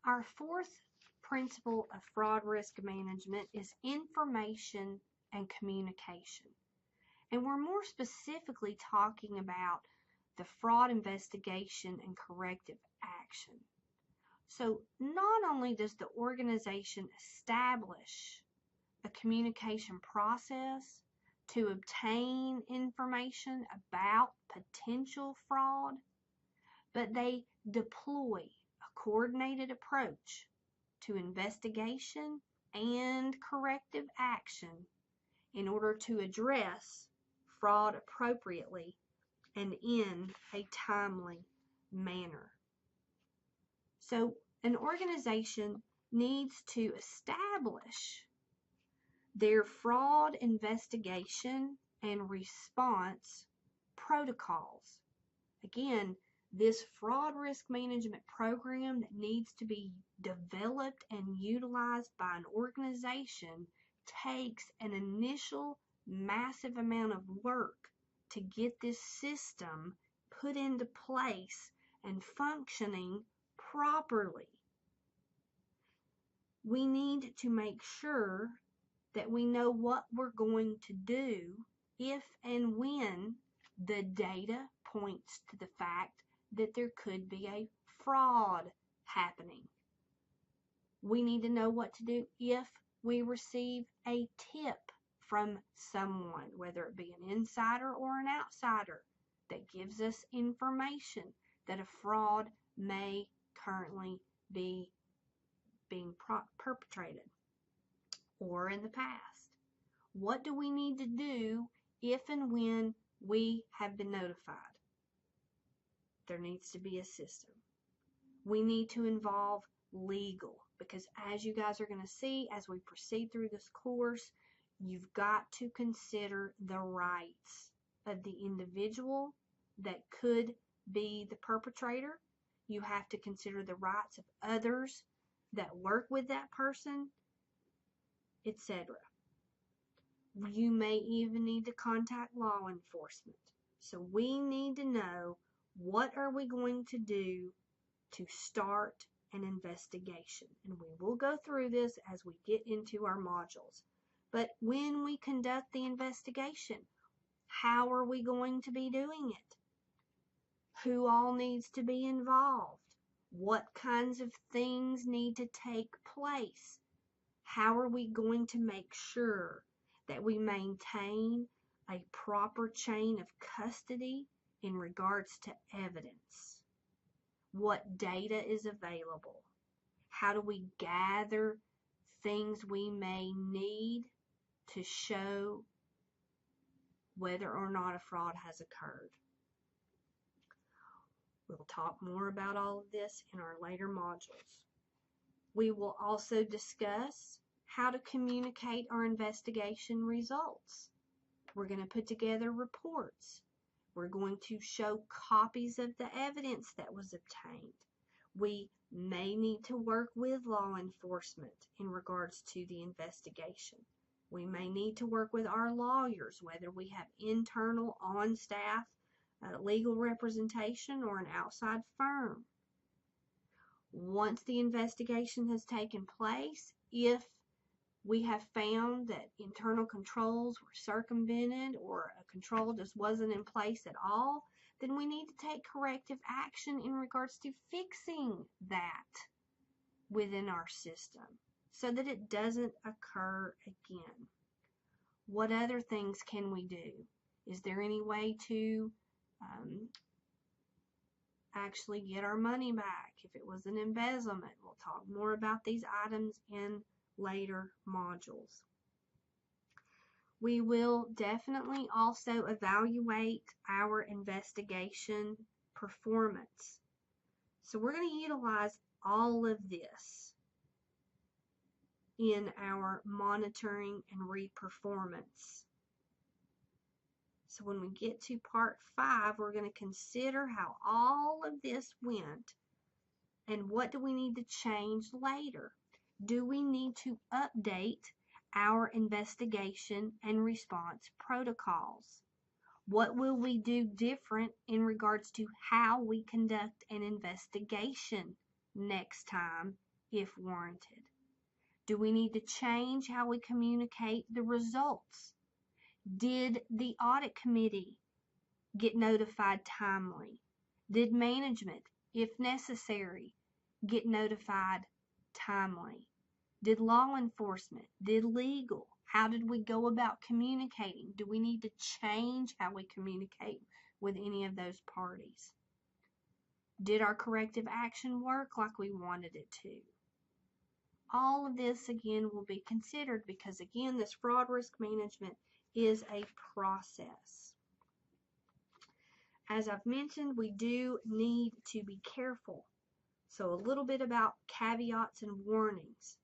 Our fourth principle of fraud risk management is information and communication. And we're more specifically talking about the fraud investigation and corrective action. So not only does the organization establish a communication process to obtain information about potential fraud, but they deploy a coordinated approach to investigation and corrective action in order to address fraud appropriately and in a timely manner. So an organization needs to establish their fraud investigation and response protocols. Again, this fraud risk management program that needs to be developed and utilized by an organization takes an initial massive amount of work to get this system put into place and functioning properly. We need to make sure that we know what we're going to do if and when the data points to the fact that there could be a fraud happening. We need to know what to do if we receive a tip from someone, whether it be an insider or an outsider, that gives us information that a fraud may currently be being perpetrated or in the past. What do we need to do if and when we have been notified? There needs to be a system. We need to involve legal, because as you guys are going to see as we proceed through this course, you've got to consider the rights of the individual that could be the perpetrator. You have to consider the rights of others that work with that person, etc. You may even need to contact law enforcement. So we need to know, what are we going to do to start an investigation? And we will go through this as we get into our modules. But when we conduct the investigation, how are we going to be doing it? Who all needs to be involved? What kinds of things need to take place? How are we going to make sure that we maintain a proper chain of custody in regards to evidence? What data is available? How do we gather things we may need to show whether or not a fraud has occurred? We'll talk more about all of this in our later modules. We will also discuss how to communicate our investigation results. We're going to put together reports. We're going to show copies of the evidence that was obtained. We may need to work with law enforcement in regards to the investigation. We may need to work with our lawyers, whether we have internal, on-staff, legal representation or an outside firm. Once the investigation has taken place, if we have found that internal controls were circumvented or a control just wasn't in place at all, then we need to take corrective action in regards to fixing that within our system so that it doesn't occur again. What other things can we do? Is there any way to actually get our money back if it was an embezzlement? We'll talk more about these items in later modules. We will definitely also evaluate our investigation performance. So we're going to utilize all of this in our monitoring and re-performance. So when we get to part 5, we're going to consider how all of this went and what do we need to change later. Do we need to update our investigation and response protocols? What will we do different in regards to how we conduct an investigation next time if warranted? Do we need to change how we communicate the results? Did the audit committee get notified timely? Did management, if necessary, get notified timely? Did law enforcement? Did legal? How did we go about communicating? Do we need to change how we communicate with any of those parties? Did our corrective action work like we wanted it to? All of this, again, will be considered because, again, this fraud risk management is a process. As I've mentioned, we do need to be careful. So a little bit about caveats and warnings.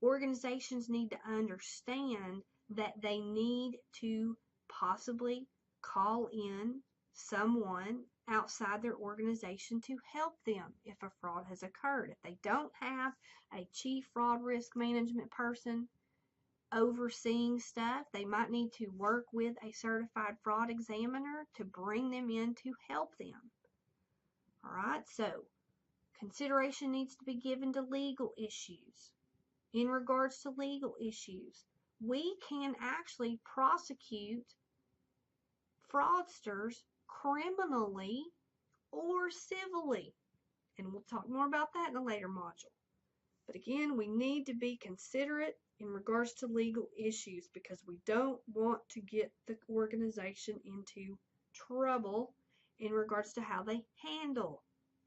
Organizations need to understand that they need to possibly call in someone outside their organization to help them if a fraud has occurred. If they don't have a chief fraud risk management person overseeing stuff, they might need to work with a certified fraud examiner to bring them in to help them. All right, so consideration needs to be given to legal issues. In regards to legal issues, we can actually prosecute fraudsters criminally or civilly. And we'll talk more about that in a later module. But again, we need to be considerate in regards to legal issues because we don't want to get the organization into trouble in regards to how they handle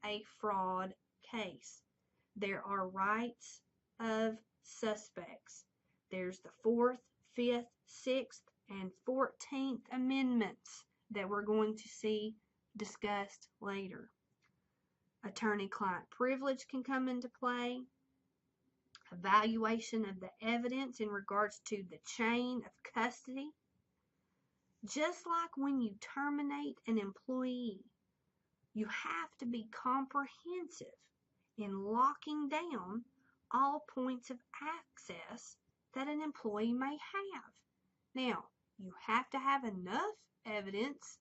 a fraud case. There are rights of suspects. There's the 4th, 5th, 6th, and 14th Amendments that we're going to see discussed later. Attorney-client privilege can come into play. Evaluation of the evidence in regards to the chain of custody. Just like when you terminate an employee, you have to be comprehensive in locking down all points of access that an employee may have. Now, you have to have enough evidence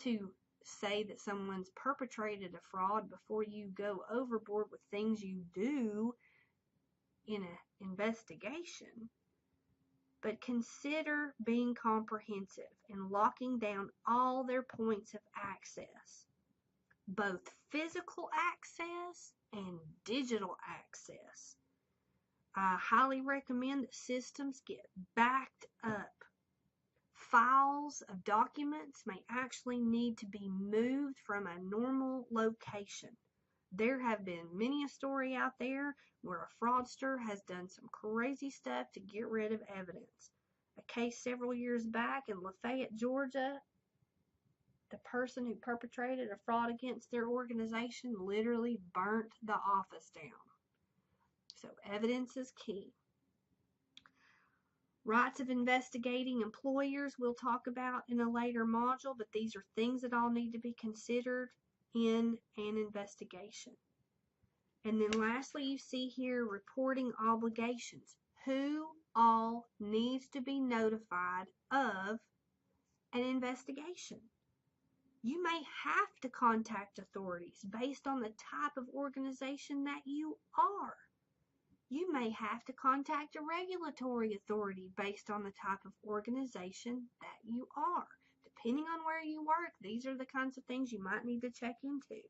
to say that someone's perpetrated a fraud before you go overboard with things you do in an investigation. But consider being comprehensive and locking down all their points of access, both physical access and digital access. I highly recommend that systems get backed up. Files of documents may actually need to be moved from a normal location. There have been many a story out there where a fraudster has done some crazy stuff to get rid of evidence. A case several years back in Lafayette, Georgia, the person who perpetrated a fraud against their organization literally burnt the office down. So evidence is key. Rights of investigating employers we'll talk about in a later module, but these are things that all need to be considered in an investigation. And then lastly, you see here reporting obligations. Who all needs to be notified of an investigation? You may have to contact authorities based on the type of organization that you are. You may have to contact a regulatory authority based on the type of organization that you are. Depending on where you work, these are the kinds of things you might need to check into.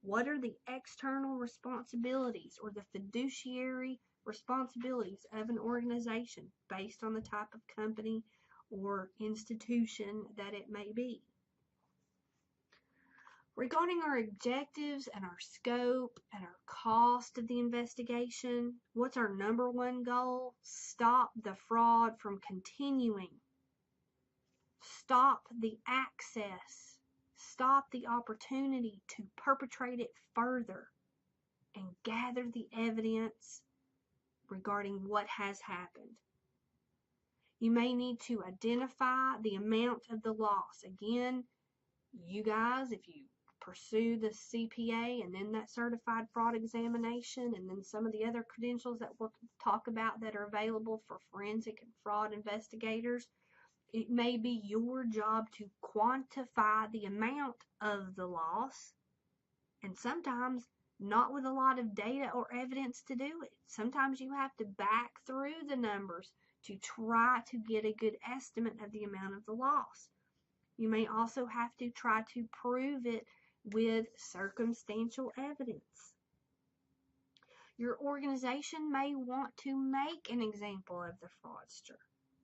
What are the external responsibilities or the fiduciary responsibilities of an organization based on the type of company or institution that it may be? Regarding our objectives and our scope and our cost of the investigation, what's our number one goal? Stop the fraud from continuing. Stop the access. Stop the opportunity to perpetrate it further and gather the evidence regarding what has happened. You may need to identify the amount of the loss. Again, you guys, if you pursue the CPA and then that certified fraud examination and then some of the other credentials that we'll talk about that are available for forensic and fraud investigators, it may be your job to quantify the amount of the loss, and sometimes not with a lot of data or evidence to do it. Sometimes you have to back through the numbers to try to get a good estimate of the amount of the loss. You may also have to try to prove it with circumstantial evidence. Your organization may want to make an example of the fraudster.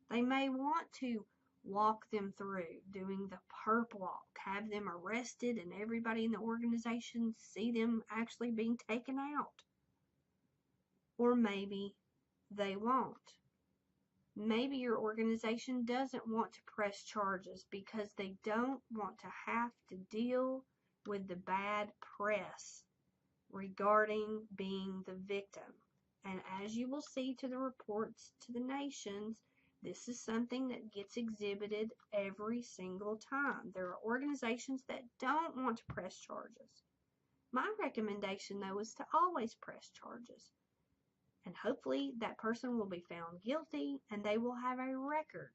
They may want to walk them through doing the perp walk, have them arrested, and everybody in the organization see them actually being taken out. Or maybe they won't. Maybe your organization doesn't want to press charges because they don't want to have to deal with the bad press regarding being the victim. And as you will see to the reports to the nations, this is something that gets exhibited every single time. There are organizations that don't want to press charges. My recommendation, though, is to always press charges. And hopefully that person will be found guilty and they will have a record.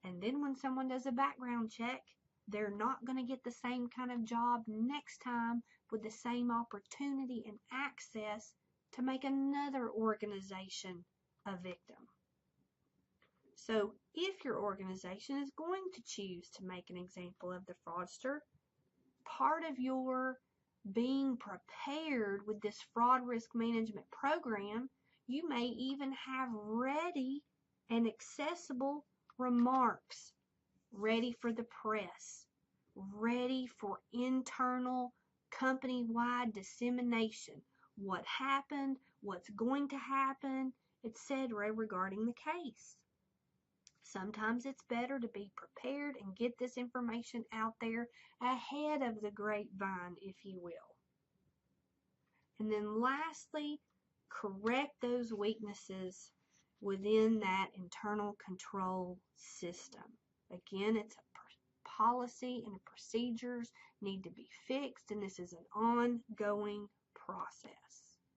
And then when someone does a background check, they're not going to get the same kind of job next time with the same opportunity and access to make another organization a victim. So if your organization is going to choose to make an example of the fraudster, part of your being prepared with this fraud risk management program, you may even have ready and accessible remarks, ready for the press, ready for internal company-wide dissemination. What happened, what's going to happen, etc. regarding the case. Sometimes it's better to be prepared and get this information out there ahead of the grapevine, if you will. And then lastly, correct those weaknesses within that internal control system. Again, it's a policy and procedures need to be fixed, and this is an ongoing process.